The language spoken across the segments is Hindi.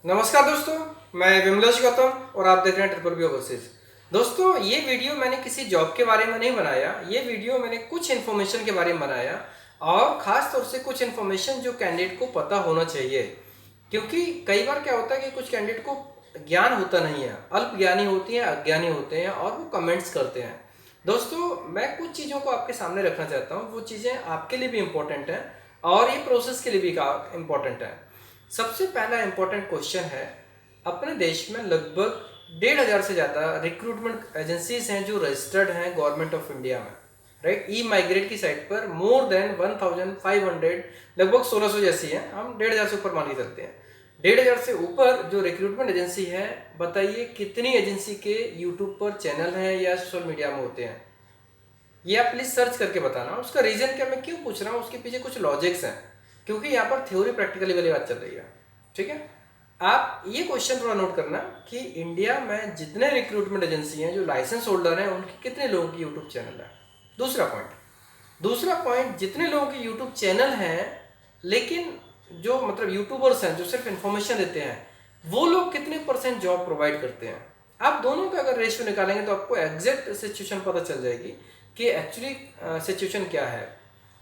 नमस्कार दोस्तों, मैं विमलेश गौतम और आप देख रहे हैं ट्रिपल बी ओवरसीज। दोस्तों, ये वीडियो मैंने किसी जॉब के बारे में नहीं बनाया। ये वीडियो मैंने कुछ इन्फॉर्मेशन के बारे में बनाया और ख़ास तौर से कुछ इन्फॉर्मेशन जो कैंडिडेट को पता होना चाहिए। क्योंकि कई बार क्या होता है कि कुछ कैंडिडेट को ज्ञान होता नहीं है, अल्प ज्ञानी होती हैं, अज्ञानी होते हैं और वो कमेंट्स करते हैं। दोस्तों, मैं कुछ चीज़ों को आपके सामने रखना चाहता हूँ। वो चीज़ें आपके लिए भी इम्पोर्टेंट हैं और ये प्रोसेस के लिए भी इम्पोर्टेंट है। सबसे पहला इंपॉर्टेंट क्वेश्चन है, अपने देश में लगभग 1,500 से ज़्यादा रिक्रूटमेंट एजेंसीज हैं जो रजिस्टर्ड हैं गवर्नमेंट ऑफ इंडिया में। राइट, ई माइग्रेट की साइट पर मोर देन 1,500, लगभग 1,600 जैसी हैं, हम 1,500 से ऊपर मान के चलते हैं। 1,500 से ऊपर जो रिक्रूटमेंट एजेंसी है, बताइए कितनी एजेंसी के यूट्यूब पर चैनल हैं या सोशल मीडिया में होते हैं? ये आप प्लीज़ सर्च करके बताना। उसका रीज़न क्या, मैं क्यों पूछ रहा हूँ, उसके पीछे कुछ लॉजिक्स हैं, क्योंकि यहाँ पर थ्योरी प्रैक्टिकली वाली बात चल रही है। ठीक है, आप ये क्वेश्चन थोड़ा नोट करना कि इंडिया में जितने रिक्रूटमेंट एजेंसी हैं जो लाइसेंस होल्डर हैं, उनके कितने लोगों की यूट्यूब चैनल है। दूसरा पॉइंट, जितने लोगों की यूट्यूब चैनल हैं लेकिन जो मतलब यूट्यूबर्स हैं जो सिर्फ इन्फॉर्मेशन देते हैं, वो लोग कितने परसेंट जॉब प्रोवाइड करते हैं। आप दोनों का अगर रेशियो निकालेंगे तो आपको एग्जैक्ट सिचुएशन पता चल जाएगी कि एक्चुअली सिचुएशन क्या है।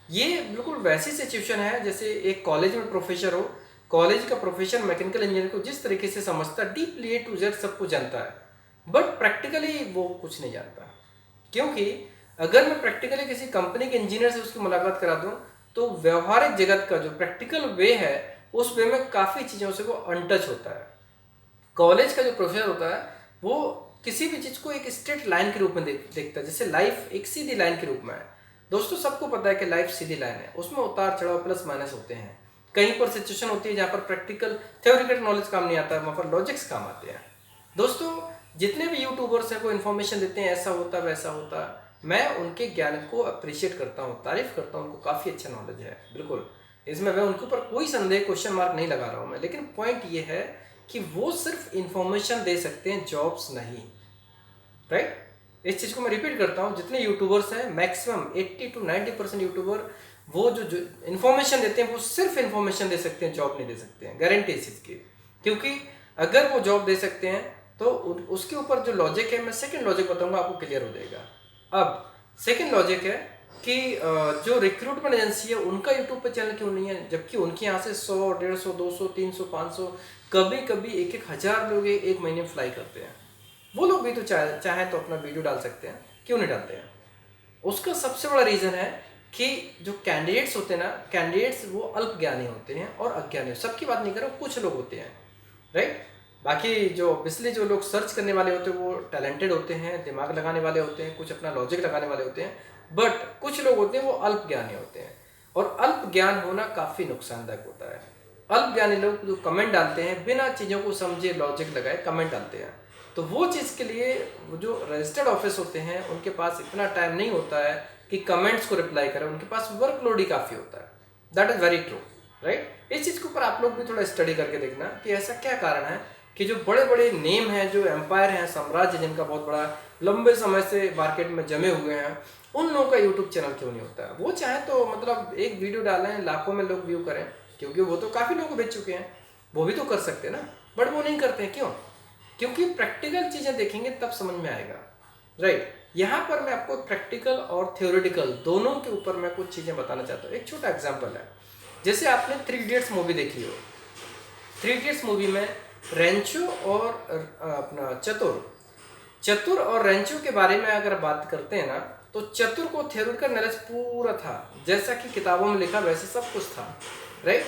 ये बिल्कुल वैसी सिचुएशन है जैसे एक कॉलेज में प्रोफेसर हो, कॉलेज का प्रोफेसर मैकेनिकल इंजीनियर को जिस तरीके से समझता है, डीपली ए टू जेड सब कुछ जानता है, बट प्रैक्टिकली वो कुछ नहीं जानता। क्योंकि अगर मैं प्रैक्टिकली किसी कंपनी के इंजीनियर से उसकी मुलाकात करा दूं, तो व्यवहारिक जगत का जो प्रैक्टिकल वे है, उस वे में काफ़ी चीज़ों से वो अनटच होता है। कॉलेज का जो प्रोफेसर होता है वो किसी भी चीज़ को एक स्ट्रेट लाइन के रूप में देखता है, जैसे लाइफ एक सीधी लाइन के रूप में है। दोस्तों, सबको पता है कि लाइफ सीधी लाइन है, उसमें उतार चढ़ाव प्लस माइनस होते हैं। कहीं पर सिचुएशन होती है जहाँ पर प्रैक्टिकल थ्योरिटिकल नॉलेज काम नहीं आता है, वहाँ पर लॉजिक्स काम आते हैं। दोस्तों, जितने भी यूट्यूबर्स हैं वो इन्फॉर्मेशन देते हैं ऐसा होता वैसा होता, मैं उनके ज्ञान को अप्रिशिएट करता हूँ, तारीफ करता हूँ, उनको काफ़ी अच्छा नॉलेज है, बिल्कुल। इसमें मैं उनके ऊपर कोई संदेह क्वेश्चन मार्क नहीं लगा रहा हूँ मैं, लेकिन पॉइंट ये है कि वो सिर्फ इंफॉर्मेशन दे सकते हैं, जॉब्स नहीं। राइट, इस चीज़ को मैं रिपीट करता हूँ, जितने यूट्यूबर्स हैं मैक्सिमम 80 to 90% यूट्यूबर वो जो इन्फॉर्मेशन देते हैं वो सिर्फ इन्फॉर्मेशन दे सकते हैं, जॉब नहीं दे सकते हैं, गारंटी इस चीज़ की। क्योंकि अगर वो जॉब दे सकते हैं तो उसके ऊपर जो लॉजिक है, मैं सेकंड लॉजिक बताऊंगा, आपको क्लियर हो जाएगा। अब सेकंड लॉजिक है कि जो रिक्रूटमेंट एजेंसी है उनका यूट्यूब पे चैनल क्यों नहीं है, जबकि उनके यहाँ से 100, 150, 200, 300, 500, कभी कभी 1,000 लोग एक महीने में फ्लाई करते हैं। वो लोग भी तो चाहे तो अपना वीडियो डाल सकते हैं, क्यों नहीं डालते हैं? उसका सबसे बड़ा रीज़न है कि जो कैंडिडेट्स होते हैं ना, कैंडिडेट्स वो अल्प ज्ञानी होते हैं और अज्ञानी, सबकी बात नहीं कर रहा हूँ, कुछ लोग होते हैं। राइट, बाकी जो ऑब्वियसली जो लोग सर्च करने वाले होते हैं वो टैलेंटेड होते हैं, दिमाग लगाने वाले होते हैं, कुछ अपना लॉजिक लगाने वाले होते हैं, बट कुछ लोग होते हैं वो अल्प ज्ञानी होते हैं। और अल्प ज्ञान होना काफ़ी नुकसानदायक होता है। अल्प ज्ञानी लोग जो कमेंट डालते हैं, बिना चीज़ों को समझे लॉजिक लगाए कमेंट डालते हैं, तो वो चीज़ के लिए वो जो रजिस्टर्ड ऑफिस होते हैं उनके पास इतना टाइम नहीं होता है कि कमेंट्स को रिप्लाई करें, उनके पास वर्कलोड ही काफ़ी होता है। That is very true. Right, इस चीज़ के ऊपर आप लोग भी थोड़ा स्टडी करके देखना कि ऐसा क्या कारण है कि जो बड़े बड़े नेम हैं, जो एम्पायर हैं, साम्राज्य जिनका बहुत बड़ा लंबे समय से मार्केट में जमे हुए हैं, उन लोगों का यूट्यूब चैनल क्यों नहीं होता है। वो चाहे तो मतलब एक वीडियो डालें, लाखों में लोग व्यू करें, क्योंकि वो तो काफ़ी लोग बेच चुके हैं, वो भी तो कर सकते हैं ना, बट वो नहीं करते हैं। क्यों? क्योंकि प्रैक्टिकल चीज़ें देखेंगे तब समझ में आएगा। राइट, यहाँ पर मैं आपको प्रैक्टिकल और थ्योरेटिकल दोनों के ऊपर मैं कुछ चीज़ें बताना चाहता हूँ। एक छोटा एग्जांपल है, जैसे आपने 3 इडियट्स मूवी देखी हो। 3 इडियट्स मूवी में रेंचो और अपना चतुर और रेंचो के बारे में अगर बात करते हैं ना, तो चतुर को थ्योरेटिकल नॉलेज पूरा था, जैसा कि किताबों में लिखा वैसे सब कुछ था। राइट,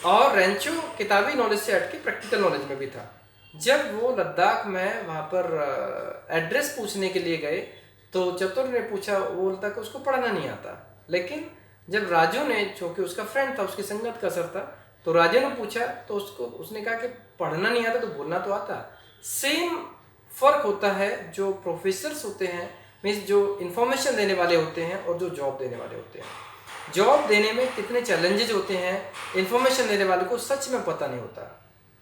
और रेंचो किताबी नॉलेज से हट के प्रैक्टिकल नॉलेज में भी था। जब वो लद्दाख में वहाँ पर एड्रेस पूछने के लिए गए, तो चतुर ने पूछा, वो बोलता कि उसको पढ़ना नहीं आता। लेकिन जब राजू ने, जो कि उसका फ्रेंड था, उसकी संगत का असर था, तो राजू ने पूछा तो उसने कहा कि पढ़ना नहीं आता तो बोलना तो आता। सेम फर्क होता है जो प्रोफेसर्स होते हैं, मीन्स जो इन्फॉर्मेशन देने वाले होते हैं और जो जॉब देने वाले होते हैं। जॉब देने में कितने चैलेंजेस होते हैं, इन्फॉर्मेशन देने वाले को सच में पता नहीं होता।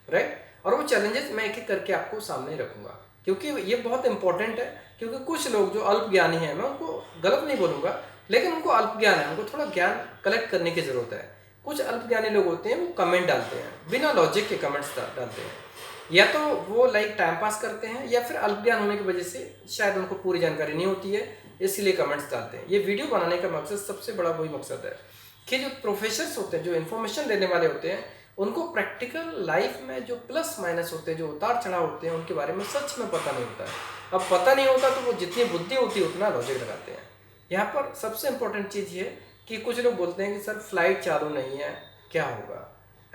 राइट, और वो चैलेंजेस मैं एक एक करके आपको सामने रखूंगा, क्योंकि ये बहुत इंपॉर्टेंट है। क्योंकि कुछ लोग जो अल्प ज्ञानी हैं, मैं उनको गलत नहीं बोलूँगा, लेकिन उनको अल्प ज्ञान है, उनको थोड़ा ज्ञान कलेक्ट करने की ज़रूरत है। कुछ अल्प ज्ञानी लोग होते हैं वो कमेंट डालते हैं, बिना लॉजिक के कमेंट्स डालते हैं। या तो वो लाइक टाइम पास करते हैं या फिर अल्प ज्ञान होने की वजह से शायद उनको पूरी जानकारी नहीं होती है, इसलिए कमेंट्स डालते हैं। ये वीडियो बनाने का मकसद सबसे बड़ा वही मकसद है कि जो प्रोफेसर्स होते हैं, जो इन्फॉर्मेशन देने वाले होते हैं, उनको प्रैक्टिकल लाइफ में जो प्लस माइनस होते हैं, जो उतार चढ़ाव होते हैं, उनके बारे में सच में पता नहीं होता है। अब पता नहीं होता तो वो जितनी बुद्धि होती है उतना लॉजिक लगाते हैं। यहाँ पर सबसे इंपॉर्टेंट चीज़ ये कि कुछ लोग बोलते हैं कि सर फ्लाइट चालू नहीं है, क्या होगा,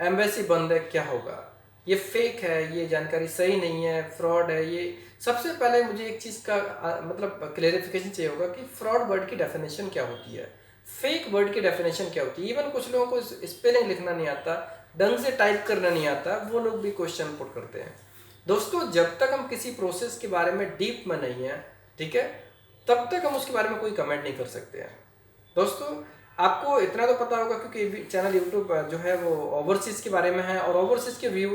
एम्बेसी बंद है, क्या होगा, ये फेक है, ये जानकारी सही नहीं है, फ्रॉड है। ये सबसे पहले मुझे एक चीज़ का मतलब क्लेरिफिकेशन चाहिए होगा कि फ्रॉड वर्ड की डेफिनेशन क्या होती है, फेक वर्ड की डेफिनेशन क्या होती है। इवन कुछ लोगों को स्पेलिंग लिखना नहीं आता, ढंग से टाइप करना नहीं आता, वो लोग भी क्वेश्चन पुट करते हैं। दोस्तों, जब तक हम किसी प्रोसेस के बारे में डीप में नहीं है, ठीक है, तब तक हम उसके बारे में कोई कमेंट नहीं कर सकते हैं। दोस्तों, आपको इतना तो पता होगा क्योंकि चैनल यूट्यूब जो है वो ओवरसीज़ के बारे में है और ओवरसीज़ के व्यू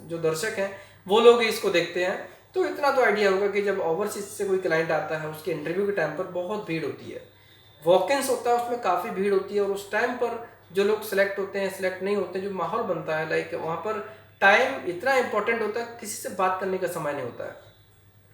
जो दर्शक हैं वो लोग ही इसको देखते हैं। तो इतना तो आइडिया होगा कि जब ओवरसीज़ से कोई क्लाइंट आता है, उसके इंटरव्यू के टाइम पर बहुत भीड़ होती है, वॉक-इन्स होता है, उसमें काफ़ी भीड़ होती है और उस टाइम पर जो लोग सिलेक्ट होते हैं, सिलेक्ट नहीं होते, जो माहौल बनता है, लाइक वहाँ पर टाइम इतना इंपॉर्टेंट होता है, किसी से बात करने का समय नहीं होता है,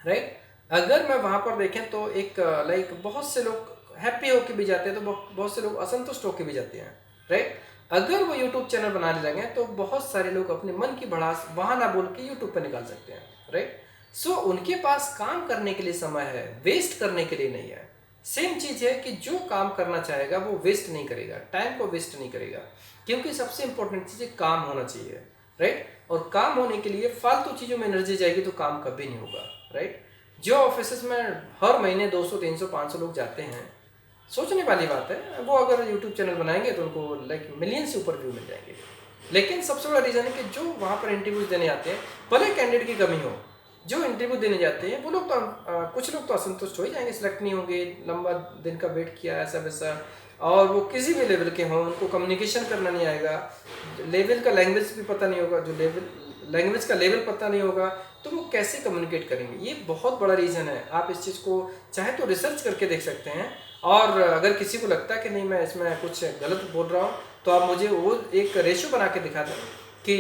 राइट। अगर मैं वहाँ पर देखें तो एक लाइक बहुत से लोग हैप्पी होके भी जाते हैं, तो बहुत से लोग असंतुष्ट होके भी जाते हैं, राइट। अगर वो यूट्यूब चैनल बनाने लगे तो बहुत सारे लोग अपने मन की भड़ास वहाँ ना बोल के यूट्यूब पर निकाल सकते हैं, राइट। सो उनके पास काम करने के लिए समय है, वेस्ट करने के लिए नहीं है। सेम चीज़ है कि जो काम करना चाहेगा वो वेस्ट नहीं करेगा, टाइम को वेस्ट नहीं करेगा, क्योंकि सबसे इंपॉर्टेंट चीज़ है काम होना चाहिए, राइट। और काम होने के लिए फालतू चीज़ों में एनर्जी जाएगी तो काम कभी नहीं होगा, राइट। जो ऑफिस में हर महीने 200 300 500 लोग जाते हैं, सोचने वाली बात है, वो अगर यूट्यूब चैनल बनाएंगे तो उनको लाइक मिलियन से ऊपर व्यू मिल जाएंगे। लेकिन सबसे बड़ा रीज़न है कि जो वहाँ पर इंटरव्यूज देने आते हैं, भले कैंडिडेट की कमी हो, जो इंटरव्यू देने जाते हैं वो लोग तो कुछ लोग तो असंतुष्ट हो ही जाएंगे, सिलेक्ट नहीं होंगे, लंबा दिन का वेट किया ऐसा वैसा, और वो किसी भी लेवल के हों, उनको कम्युनिकेशन करना नहीं आएगा, लेवल का लैंग्वेज भी पता नहीं होगा, जो लैंग्वेज का लेवल पता नहीं होगा, तो वो कैसे कम्युनिकेट करेंगे। ये बहुत बड़ा रीज़न है। आप इस चीज़ को चाहे तो रिसर्च करके देख सकते हैं, और अगर किसी को लगता है कि नहीं मैं इसमें कुछ गलत बोल रहा हूँ तो आप मुझे वो एक रेशियो बना के दिखा दें कि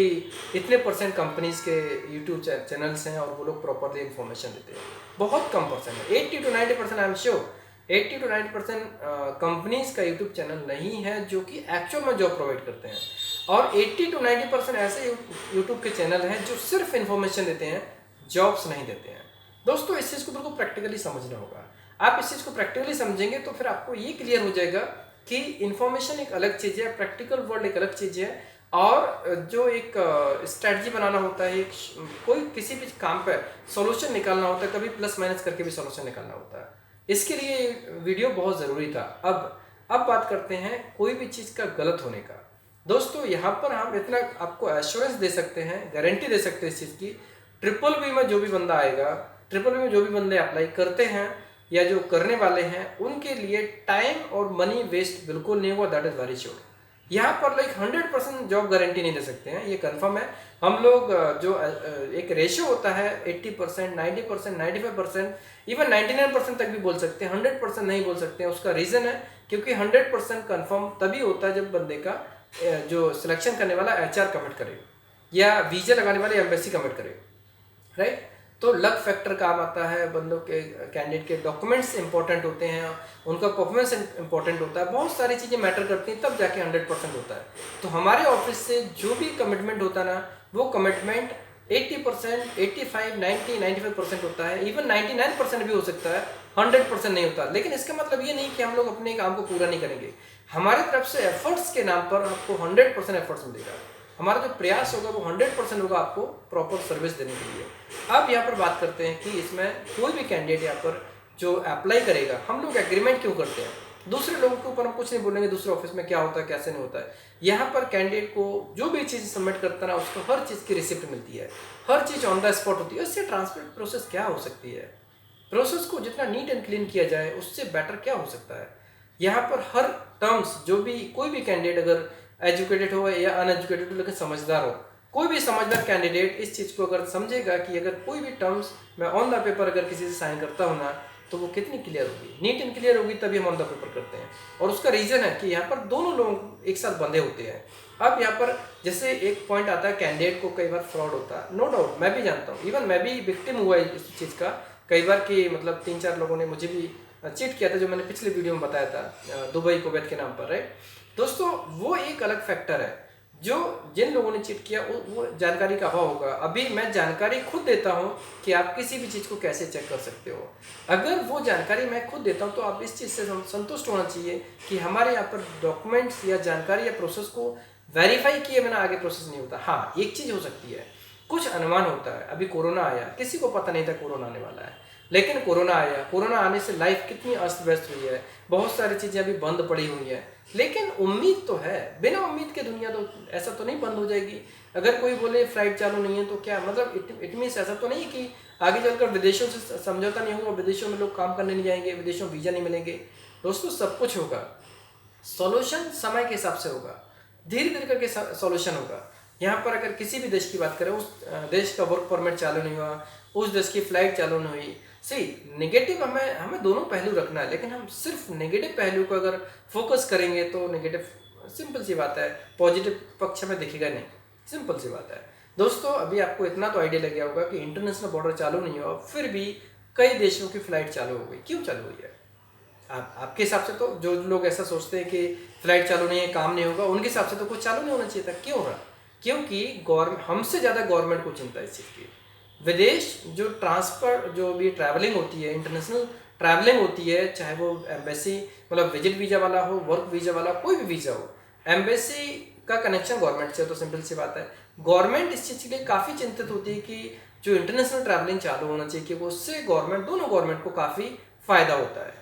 इतने % कंपनीज़ के यूट्यूब चैनल्स हैं और वो लोग प्रॉपरली इन्फॉर्मेशन देते हैं। बहुत कम परसेंट है, 80 to 90% I am sure 80 to 90% companies का यूट्यूब चैनल नहीं है जो कि एक्चुअल में जॉब प्रोवाइड करते हैं, और 80 to 90% ऐसे यूट्यूब के चैनल हैं जो सिर्फ इन्फॉर्मेशन देते हैं, जॉब्स नहीं देते हैं। दोस्तों, इस चीज़ को बिल्कुल प्रैक्टिकली समझना होगा। आप इस चीज़ को प्रैक्टिकली समझेंगे तो फिर आपको ये क्लियर हो जाएगा कि इन्फॉर्मेशन एक अलग चीज़ है, प्रैक्टिकल वर्ल्ड एक अलग चीज़ है, और जो एक स्ट्रैटेजी बनाना होता है, एक कोई किसी भी काम पे सॉल्यूशन निकालना होता है, कभी प्लस माइनस करके भी सॉल्यूशन निकालना होता है। इसके लिए वीडियो बहुत ज़रूरी था। अब बात करते हैं कोई भी चीज़ का गलत होने का। दोस्तों, यहाँ पर हम इतना आपको एश्योरेंस दे सकते हैं, गारंटी दे सकते हैं इस चीज़ की, ट्रिपल बी में जो भी बंदा आएगा, ट्रिपल बी में जो भी बंदे अप्लाई करते हैं या जो करने वाले हैं, उनके लिए टाइम और मनी वेस्ट बिल्कुल नहीं हुआ, दैट इज़ वेरी श्योर। यहाँ पर लाइक 100% जॉब गारंटी नहीं दे सकते हैं, ये कंफर्म है। हम लोग जो एक रेशियो होता है 80%, 90%, 95%, इवन 99% तक भी बोल सकते हैं, 100% नहीं बोल सकते हैं। उसका रीज़न है क्योंकि 100% कंफर्म तभी होता है जब बंदे का जो सिलेक्शन करने वाला HR कमिट करे या वीज़ा लगाने वाले एम्बेसी कमिट करे, राइट। तो लक फैक्टर काम आता है, बंदों के कैंडिडेट के डॉक्यूमेंट्स इंपॉर्टेंट होते हैं, उनका परफॉर्मेंस इंपॉर्टेंट होता है, बहुत सारी चीज़ें मैटर करती हैं, तब जाके 100% होता है। तो हमारे ऑफिस से जो भी कमिटमेंट होता है ना, वो कमिटमेंट 80%, 85, 90, 95% होता है, इवन 99% भी हो सकता है, 100% नहीं होता। लेकिन इसका मतलब ये नहीं कि हम लोग अपने काम को पूरा नहीं करेंगे। हमारी तरफ से एफर्ट्स के नाम पर आपको 100% एफर्ट्स मिलेगा। हमारा जो प्रयास होगा वो 100% होगा आपको प्रॉपर सर्विस देने के लिए। अब यहाँ पर बात करते हैं कि इसमें कोई भी कैंडिडेट यहाँ पर जो अप्लाई करेगा, हम लोग एग्रीमेंट क्यों करते हैं? दूसरे लोगों के ऊपर हम कुछ नहीं बोलेंगे, दूसरे ऑफिस में क्या होता है कैसे नहीं होता है। यहाँ पर कैंडिडेट को जो भी चीज़ सबमिट करता है ना, उसको हर चीज़ की रिसिप्ट मिलती है, हर चीज़ ऑन द स्पॉट होती है। इससे ट्रांसपेरेंट प्रोसेस क्या हो सकती है? प्रोसेस को जितना नीट एंड क्लीन किया जाए उससे बेटर क्या हो सकता है? यहाँ पर हर टर्म्स, जो भी कोई भी कैंडिडेट अगर एजुकेटेड हो या अनएजुकेटेड हो लेकिन समझदार हो, कोई भी समझदार कैंडिडेट इस चीज़ को अगर समझेगा कि अगर कोई भी टर्म्स मैं ऑन द पेपर अगर किसी से साइन करता हूँ ना, तो वो कितनी क्लियर होगी, नीट एंड क्लियर होगी, तभी हम ऑन द पेपर करते हैं। और उसका रीज़न है कि यहाँ पर दोनों लोग एक साथ बंधे होते हैं। अब यहाँ पर जैसे एक पॉइंट आता है, कैंडिडेट को कई बार फ्रॉड होता है, नो डाउट मैं भी जानता हूँ, इवन मैं भी विक्टिम हुआ इस चीज़ का कई बार कि मतलब 3-4 लोगों ने मुझे भी चीट किया था, जो मैंने पिछले वीडियो में बताया था दुबई कुवैत के नाम पर, राइट दोस्तों। वो एक अलग फैक्टर है, जो जिन लोगों ने चीट किया वो जानकारी का अभाव होगा। अभी मैं जानकारी खुद देता हूँ कि आप किसी भी चीज़ को कैसे चेक कर सकते हो। अगर वो जानकारी मैं खुद देता हूँ तो आप इस चीज़ से संतुष्ट होना चाहिए कि हमारे यहाँ पर डॉक्यूमेंट्स या जानकारी या प्रोसेस को वेरीफाई किए बिना आगे प्रोसेस नहीं होता। हाँ, एक चीज़ हो सकती है, कुछ अनुमान होता है। अभी कोरोना आया, किसी को पता नहीं था कोरोना आने वाला है, लेकिन कोरोना आया। कोरोना आने से लाइफ कितनी अस्त व्यस्त हुई है, बहुत सारी चीज़ें अभी बंद पड़ी हुई हैं, लेकिन उम्मीद तो है। बिना उम्मीद के दुनिया तो ऐसा तो नहीं बंद हो जाएगी। अगर कोई बोले फ्लाइट चालू नहीं है तो क्या मतलब, इट मीन्स ऐसा तो नहीं कि आगे चलकर विदेशों से समझौता नहीं होगा, विदेशों में लोग काम करने नहीं जाएंगे, विदेशों में वीज़ा नहीं मिलेंगे। दोस्तों सब कुछ होगा, सॉल्यूशन समय के हिसाब से होगा, धीरे धीरे करके सॉल्यूशन होगा। यहाँ पर अगर किसी भी देश की बात करें, उस देश का वर्क परमिट चालू नहीं हुआ, उस देश की फ्लाइट चालू नहीं हुई। सही नेगेटिव हमें दोनों पहलू रखना है, लेकिन हम सिर्फ नेगेटिव पहलू को अगर फोकस करेंगे तो नेगेटिव, सिंपल सी बात है, पॉजिटिव पक्ष हमें दिखेगा नहीं, सिंपल सी बात है। दोस्तों अभी आपको इतना तो आइडिया लग गया होगा कि इंटरनेशनल बॉर्डर चालू नहीं हुआ, फिर भी कई देशों की फ्लाइट चालू हो गई। क्यों चालू हुई है? आपके हिसाब से तो, जो लोग ऐसा सोचते हैं कि फ्लाइट चालू नहीं है, काम नहीं होगा, उनके हिसाब से तो कुछ चालू नहीं होना चाहिए था। क्यों हो रहा? क्योंकि गवर्नमेंट, हमसे ज़्यादा गवर्नमेंट को चिंता है इस चीज़ की। विदेश जो ट्रांसफर, जो भी ट्रैवलिंग होती है, इंटरनेशनल ट्रैवलिंग होती है, चाहे वो एम्बेसी मतलब विजिट वीज़ा वाला हो, वर्क वीज़ा वाला, कोई भी वीज़ा हो, एम्बेसी का कनेक्शन गवर्नमेंट से, तो सिंपल सी बात है गवर्नमेंट इस चीज़ के लिए काफ़ी चिंतित होती है कि जो इंटरनेशनल ट्रैवलिंग चालू होना चाहिए, कि वो उससे गवर्नमेंट, दोनों गवर्नमेंट को काफ़ी फ़ायदा होता है।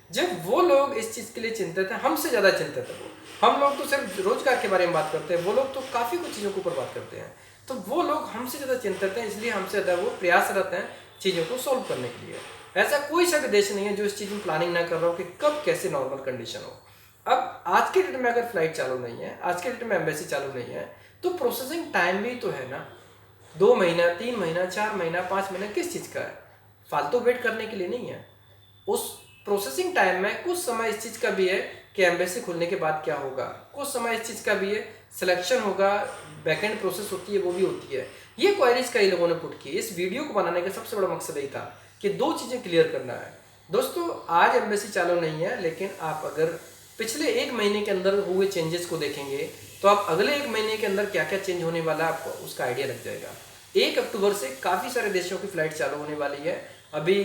जब वो लोग इस चीज़ के लिए चिंतित हैं, हमसे ज़्यादा चिंतित है वो। हम लोग तो सिर्फ रोजगार के बारे में बात करते हैं, वो लोग तो काफ़ी कुछ चीज़ों के ऊपर बात करते हैं। तो वो लोग हमसे ज़्यादा चिंतित हैं, इसलिए हमसे ज़्यादा वो प्रयासरत हैं चीज़ों को सॉल्व करने के लिए। ऐसा कोई सा भी देश नहीं है जो इस चीज़ में प्लानिंग ना कर रहा हो कि कब कैसे नॉर्मल कंडीशन हो। अब आज के डेट में अगर फ्लाइट चालू नहीं है, आज के डेट में एम्बेसी चालू नहीं है, तो प्रोसेसिंग टाइम भी तो है ना, 2 महीना, 3 महीना, 4 महीना, 5 महीना, किस चीज़ का है? फालतू वेट करने के लिए नहीं है। उस प्रोसेसिंग टाइम में कुछ समय इस चीज़ का भी है कि एम्बेसी खुलने के बाद क्या होगा, कुछ समय इस चीज़ का भी है, सिलेक्शन होगा, बैकएंड प्रोसेस होती है, वो भी होती है। ये क्वेरीज कई लोगों ने पुट की। इस वीडियो को बनाने का सबसे बड़ा मकसद यही था कि 2 चीज़ें क्लियर करना है। दोस्तों आज एम्बेसी चालू नहीं है, लेकिन आप अगर पिछले 1 महीने के अंदर हुए चेंजेस को देखेंगे तो आप अगले 1 महीने के अंदर क्या क्या चेंज होने वाला है आपको उसका आइडिया लग जाएगा। 1 अक्टूबर से काफ़ी सारे देशों की फ्लाइट चालू होने वाली है। अभी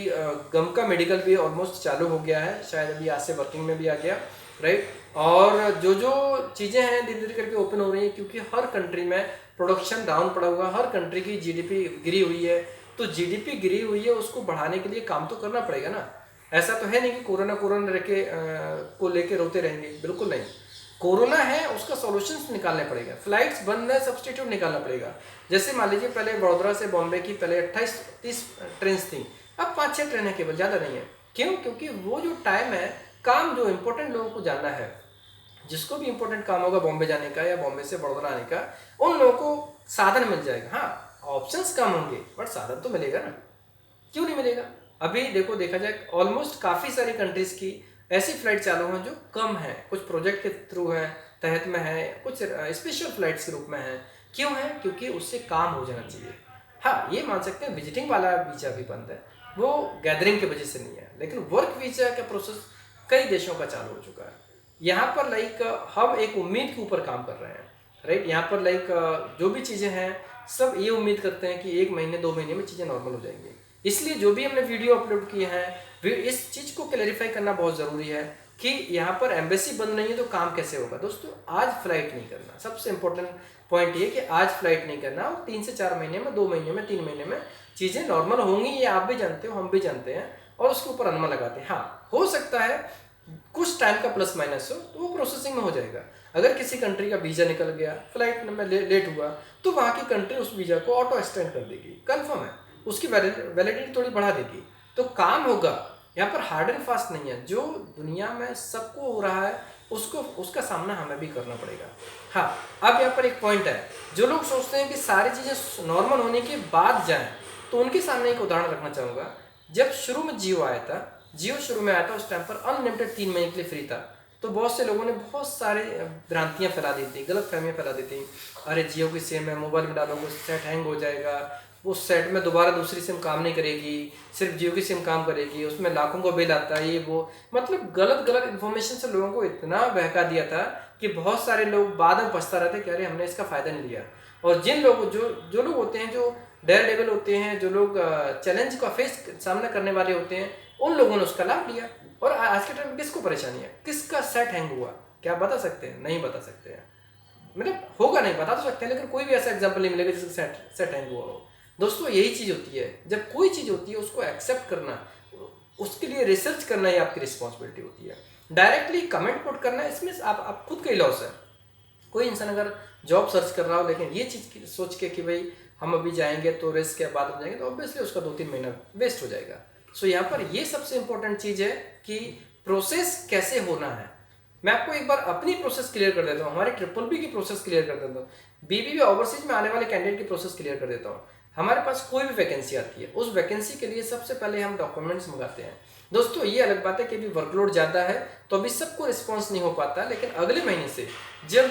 गम का मेडिकल भी ऑलमोस्ट चालू हो गया है, शायद अभी आज से वर्किंग में भी आ गया, राइट। और जो जो चीज़ें हैं धीरे धीरे करके ओपन हो रही हैं, क्योंकि हर कंट्री में प्रोडक्शन डाउन पड़ा हुआ, हर कंट्री की जीडीपी गिरी हुई है। तो जीडीपी गिरी हुई है, उसको बढ़ाने के लिए काम तो करना पड़ेगा ना। ऐसा तो है नहीं कि कोरोना कोरोना को लेके रोते रहेंगे, बिल्कुल नहीं। कोरोना है, उसका सॉल्यूशंस निकालने पड़ेगा। फ्लाइट्स बंद है, सब्सटीट्यूट निकालना पड़ेगा। जैसे मान लीजिए पहले वडोदरा से बॉम्बे की पहले 28-30 ट्रेन थी, अब 5-6 ट्रेनें केवल, ज़्यादा नहीं है। क्यों? क्योंकि वो जो टाइम है, काम जो इंपॉर्टेंट लोगों को जाना है, जिसको भी इंपॉर्टेंट काम होगा बॉम्बे जाने का या बॉम्बे से वडोदरा आने का, उन लोगों को साधन मिल जाएगा। हाँ, ऑप्शंस कम होंगे बट साधन तो मिलेगा ना। क्यों नहीं मिलेगा? अभी देखो, देखा जाए ऑलमोस्ट काफ़ी सारी कंट्रीज की ऐसी फ्लाइट चालू हैं जो कम है, कुछ प्रोजेक्ट के थ्रू है, तहत में है, कुछ स्पेशल फ्लाइट्स के रूप में है। क्यों है? क्योंकि उससे काम हो जाना चाहिए। हाँ, ये मान सकते हैं विजिटिंग वाला वीज़ा भी बंद है, वो गैदरिंग की वजह से नहीं है, लेकिन वर्क वीज़ा का प्रोसेस कई देशों का चालू हो चुका है। यहाँ पर लाइक हम एक उम्मीद के ऊपर काम कर रहे हैं, राइट। यहाँ पर लाइक जो भी चीज़ें हैं, सब ये उम्मीद करते हैं कि 1 महीने 2 महीने में चीज़ें नॉर्मल हो जाएंगी। इसलिए जो भी हमने वीडियो अपलोड किए हैं, इस चीज़ को क्लैरिफाई करना बहुत ज़रूरी है कि यहाँ पर एम्बेसी बंद नहीं है तो काम कैसे होगा। दोस्तों आज फ्लाइट नहीं करना, सबसे इंपॉर्टेंट पॉइंट ये कि आज फ्लाइट नहीं करना, और 3 से 4 महीने में, 2 महीने में, 3 महीने में चीज़ें नॉर्मल होंगी। ये आप भी जानते हो, हम भी जानते हैं, और उसके ऊपर अनुमान लगाते हैं। हाँ, हो सकता है कुछ टाइम का प्लस माइनस हो, तो वो प्रोसेसिंग में हो जाएगा। अगर किसी कंट्री का वीज़ा निकल गया, फ्लाइट में लेट हुआ, तो वहाँ की कंट्री उस वीज़ा को ऑटो एक्सटेंड कर देगी, कंफर्म है, उसकी वैलिडिटी थोड़ी बढ़ा देगी, तो काम होगा। यहाँ पर हार्ड एंड फास्ट नहीं है, जो दुनिया में सबको हो रहा है उसका सामना हमें भी करना पड़ेगा। हाँ, अब यहाँ पर एक पॉइंट है, जो लोग सोचते हैं कि सारी चीज़ें नॉर्मल होने के बाद जाएं, तो उनके सामने एक उदाहरण रखना चाहूँगा। जब शुरू में जियो आया था, जियो शुरू में आया था उस टाइम पर अनलिमिटेड 3 महीने के लिए फ्री था, तो बहुत से लोगों ने बहुत सारे भ्रांतियां फैला दी थी, गलत फहमियाँ फैला दी थी। अरे जियो की सिम है, मोबाइल में डालोगे सेट हैंग हो जाएगा, उस सेट में दोबारा दूसरी सिम काम नहीं करेगी, सिर्फ जियो की सिम काम करेगी, उसमें लाखों का बिल आता है, ये वो मतलब गलत गलत इन्फॉर्मेशन से लोगों को इतना बहका दिया था कि बहुत सारे लोग बाद में पछता रहे थे कि अरे हमने इसका फ़ायदा नहीं लिया। और जिन लोग जो लोग होते हैं, जो डेयर डेविल होते हैं, जो लोग चैलेंज का फेस सामना करने वाले होते हैं, उन लोगों ने उसका लाभ लिया। और आज के टाइम में किसको परेशानी है, किसका सेट हैंग हुआ, क्या आप बता सकते हैं? नहीं बता सकते हैं, मतलब होगा नहीं, बता तो सकते हैं लेकिन कोई भी ऐसा एग्जांपल नहीं मिलेगा जिसका सेट हैंग हुआ हो। दोस्तों यही चीज़ होती है, जब कोई चीज़ होती है उसको एक्सेप्ट करना, उसके लिए रिसर्च करना ही आपकी रिस्पॉन्सिबिलिटी होती है। डायरेक्टली कमेंट पुट करना, इसमें आप खुद का ही लॉस है। कोई इंसान अगर जॉब सर्च कर रहा हो लेकिन ये चीज़ सोच के कि भाई हम अभी जाएंगे तो रिस्क के बाद जाएंगे, तो ऑब्वियसली उसका 2-3 महीना वेस्ट हो जाएगा। सो यहाँ पर ये सबसे इंपॉर्टेंट चीज़ है कि प्रोसेस कैसे होना है। मैं आपको एक बार अपनी प्रोसेस क्लियर कर देता हूँ, हमारे BBB की प्रोसेस क्लियर कर देता हूँ, BBB ओवरसीज में आने वाले कैंडिडेट की प्रोसेस क्लियर कर देता हूँ। हमारे पास कोई भी वैकेंसी आती है, उस वैकेंसी के लिए सबसे पहले हम डॉक्यूमेंट्स मंगाते हैं। दोस्तों ये अलग बात है कि अभी वर्कलोड ज़्यादा है तो अभी सबको रिस्पॉन्स नहीं हो पाता, लेकिन अगले महीने से जब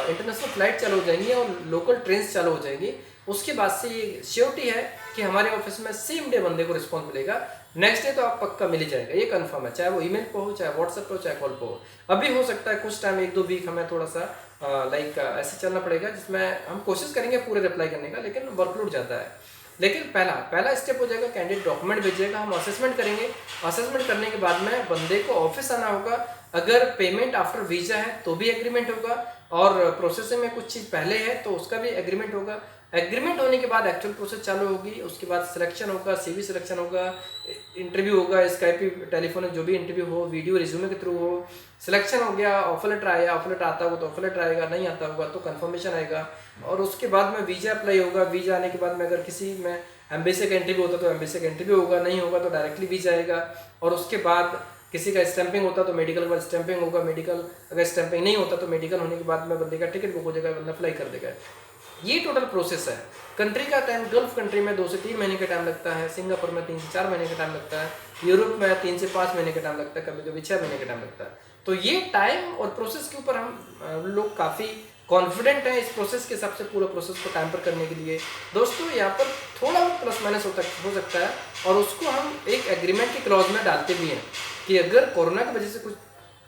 इंटरनेशनल फ्लाइट चालू हो जाएंगी और लोकल ट्रेन चालू हो जाएंगी, उसके बाद से ये श्योरिटी है कि हमारे ऑफिस में सेम डे बंदे को रिस्पॉन्स मिलेगा, नेक्स्ट डे तो आप पक्का मिल ही जाएगा, ये कंफर्म है, चाहे वो ईमेल पे हो, चाहे व्हाट्सएप पे हो, चाहे कॉल पे हो। अभी हो सकता है कुछ टाइम 1-2 वीक हमें थोड़ा सा ऐसे चलना पड़ेगा जिसमें हम कोशिश करेंगे पूरे रिप्लाई करने का, लेकिन वर्कलोड ज़्यादा है। लेकिन पहला स्टेप हो जाएगा, कैंडिडेट डॉक्यूमेंट भेजेगा, हम असेसमेंट करेंगे, असेसमेंट करने के बाद में बंदे को ऑफिस आना होगा, अगर पेमेंट आफ्टर वीजा है तो भी एग्रीमेंट होगा, और प्रोसेसिंग में कुछ चीज़ पहले है तो उसका भी एग्रीमेंट होगा। एग्रीमेंट होने के बाद एक्चुअल प्रोसेस चालू होगी, उसके बाद सिलेक्शन होगा, CV सिलेक्शन होगा, इंटरव्यू होगा, स्काइप टेलीफोनिक जो भी इंटरव्यू हो, वीडियो रिज्यूमे के थ्रू हो, सिलेक्शन हो गया, ऑफर लेटर आया, ऑफर लेटर आता होगा तो ऑफर लेटर आएगा, नहीं आता होगा तो कंफर्मेशन आएगा, और उसके बाद में वीज़ा अप्लाई होगा। वीज़ा आने के बाद में अगर किसी में एम्बेसी का इंटरव्यू होता तो एम्बेसी का इंटरव्यू होगा, नहीं होगा तो डायरेक्टली वीज़ा आएगा, और उसके बाद किसी का स्टैंपिंग होता तो मेडिकल के बाद स्टैंपिंग होगा, मेडिकल अगर स्टैंपिंग नहीं होता तो मेडिकल होने के बाद में बंदे का टिकट बुक हो जाएगा, बंदा अप्लाई कर देगा। ये टोटल प्रोसेस है। कंट्री का टाइम, गल्फ कंट्री में 2 से 3 महीने का टाइम लगता है, सिंगापुर में 3 से 4 महीने का टाइम लगता है, यूरोप में 3 से 5 महीने का टाइम लगता है, कभी कभी 6 महीने का टाइम लगता है। तो ये टाइम और प्रोसेस के ऊपर हम लोग काफ़ी कॉन्फिडेंट हैं इस प्रोसेस के हिसाब से, पूरा प्रोसेस को टाइम पर करने के लिए। दोस्तों यहाँ पर थोड़ा बहुत प्लस माइनस हो सकता है, और उसको हम एक एग्रीमेंट की क्लॉज में डालते भी हैं कि अगर कोरोना की वजह से कुछ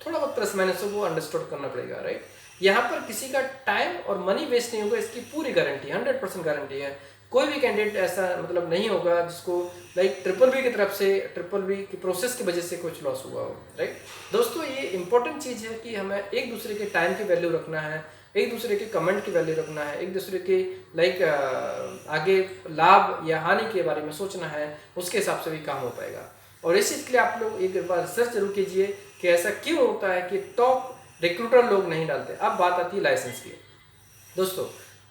थोड़ा बहुत प्लस माइनस हो वो अंडरस्टूड करना पड़ेगा, राइट। यहाँ पर किसी का टाइम और मनी वेस्ट नहीं होगा, इसकी पूरी गारंटी, 100% गारंटी है। कोई भी कैंडिडेट ऐसा मतलब नहीं होगा जिसको लाइक BBB की तरफ से, BBB की प्रोसेस की वजह से कुछ लॉस हुआ हो, राइट। दोस्तों ये इंपॉर्टेंट चीज़ है कि हमें एक दूसरे के टाइम की वैल्यू रखना है, एक दूसरे के कमेंट की वैल्यू रखना है, एक दूसरे के आगे लाभ या हानि के बारे में सोचना है, उसके हिसाब से भी काम हो पाएगा। और इस चीज़ के लिए आप लोग एक बार रिसर्च जरूर कीजिए कि ऐसा क्यों होता है कि टॉप रिक्रूटर लोग नहीं डालते। अब बात आती है लाइसेंस की। दोस्तों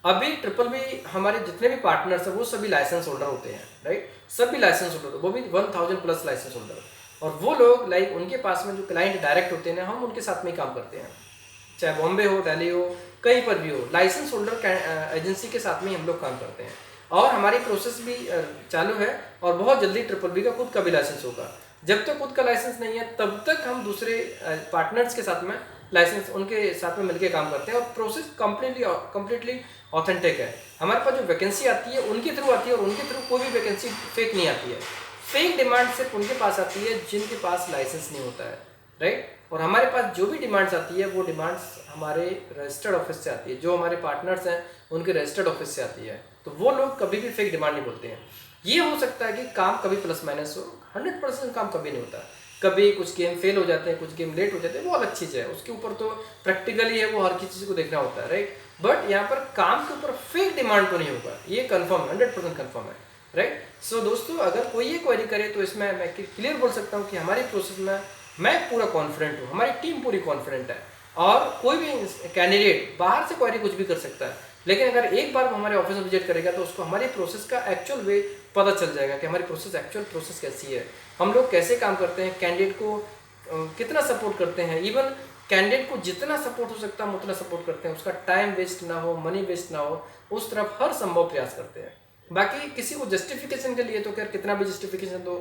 अभी BBB हमारे जितने भी पार्टनर्स हैं वो सभी लाइसेंस होल्डर होते हैं, राइट, सभी लाइसेंस होल्डर, वो भी 1000+ लाइसेंस होल्डर। और वो लोग लाइक उनके पास में जो क्लाइंट डायरेक्ट होते हैं, हम उनके साथ में ही काम करते हैं, चाहे बॉम्बे हो, दिल्ली हो, कहीं पर भी हो, लाइसेंस होल्डर एजेंसी के साथ में ही हम लोग काम करते हैं। और हमारी प्रोसेस भी चालू है, और बहुत जल्दी BBB का खुद का भी लाइसेंस होगा। जब तक खुद का लाइसेंस नहीं है तब तक हम दूसरे पार्टनर्स के साथ में लाइसेंस उनके साथ में मिलकर काम करते हैं, और प्रोसेस कम्प्लीटली ऑथेंटिक है। हमारे पास जो वैकेंसी आती है उनके थ्रू आती है, और उनके थ्रू कोई भी वैकेंसी फेक नहीं आती है। फेक डिमांड सिर्फ उनके पास आती है जिनके पास लाइसेंस नहीं होता है, राइट। और हमारे पास जो भी डिमांड्स आती है वो डिमांड्स हमारे रजिस्टर्ड ऑफिस से आती है, जो हमारे पार्टनर्स हैं उनके रजिस्टर्ड ऑफिस से आती है। तो वो लोग कभी भी फेक डिमांड नहीं बोलते हैं। ये हो सकता है कि काम कभी प्लस माइनस हो, 100% काम कभी नहीं होता, कभी कुछ गेम फेल हो जाते हैं, कुछ गेम लेट हो जाते हैं, वो अलग चीज़ है, उसके ऊपर तो प्रैक्टिकली है, वो हर चीज़ को देखना होता है, राइट। बट यहाँ पर काम के ऊपर फेक डिमांड तो नहीं होगा, ये कंफर्म है, 100% कंफर्म है, राइट। सो दोस्तों अगर कोई ये क्वेरी करे तो इसमें मैं क्लियर बोल सकता हूँ कि हमारी प्रोसेस में मैं पूरा कॉन्फिडेंट हूँ, हमारी टीम पूरी कॉन्फिडेंट है, और कोई भी कैंडिडेट बाहर से क्वेरी कुछ भी कर सकता है, लेकिन अगर एक बार वो हमारे ऑफिस में विजिट करेगा तो उसको हमारी प्रोसेस का एक्चुअल वे पता चल जाएगा कि हमारी एक्चुअल प्रोसेस कैसी है, हम लोग कैसे काम करते हैं, कैंडिडेट को कितना सपोर्ट करते हैं, इवन कैंडिडेट को जितना सपोर्ट हो सकता है हम उतना सपोर्ट करते हैं, उसका टाइम वेस्ट ना हो, मनी वेस्ट ना हो, उस तरफ हर संभव प्रयास करते हैं। बाकी किसी को जस्टिफिकेशन के लिए तो खैर कितना भी जस्टिफिकेशन तो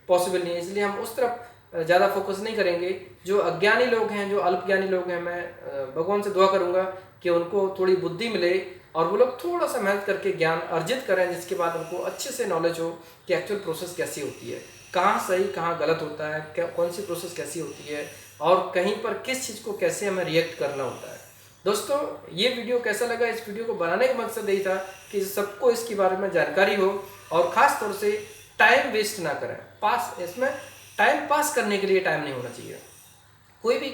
पॉसिबल नहीं है, इसलिए हम उस तरफ ज़्यादा फोकस नहीं करेंगे। जो अज्ञानी लोग हैं, जो अल्पज्ञानी लोग हैं, मैं भगवान से दुआ करूँगा कि उनको थोड़ी बुद्धि मिले और वो लोग थोड़ा सा मेहनत करके ज्ञान अर्जित करें, जिसके बाद उनको अच्छे से नॉलेज हो कि एक्चुअल प्रोसेस कैसी होती है, कहाँ सही कहाँ गलत होता है, क्या कौन सी प्रोसेस कैसी होती है और कहीं पर किस चीज़ को कैसे हमें रिएक्ट करना होता है। दोस्तों, ये वीडियो कैसा लगा? इस वीडियो को बनाने का मकसद यही था कि सबको इसके बारे में जानकारी हो और ख़ास तौर से टाइम वेस्ट ना करें। इसमें टाइम पास करने के लिए टाइम नहीं होना चाहिए। कोई भी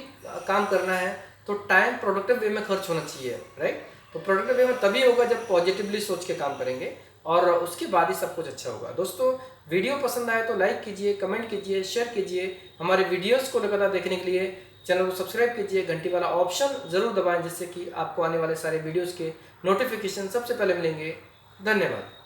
काम करना है तो टाइम प्रोडक्टिव वे में खर्च होना चाहिए, राइट? तो प्रोडक्टिव वे में तभी होगा जब पॉजिटिवली सोच के काम करेंगे और उसके बाद ही सब कुछ अच्छा होगा। दोस्तों, वीडियो पसंद आए तो लाइक कीजिए, कमेंट कीजिए, शेयर कीजिए। हमारे वीडियोस को लगातार देखने के लिए चैनल को सब्सक्राइब कीजिए, घंटी वाला ऑप्शन ज़रूर दबाएं, जिससे कि आपको आने वाले सारे वीडियोज़ के नोटिफिकेशन सबसे पहले मिलेंगे। धन्यवाद।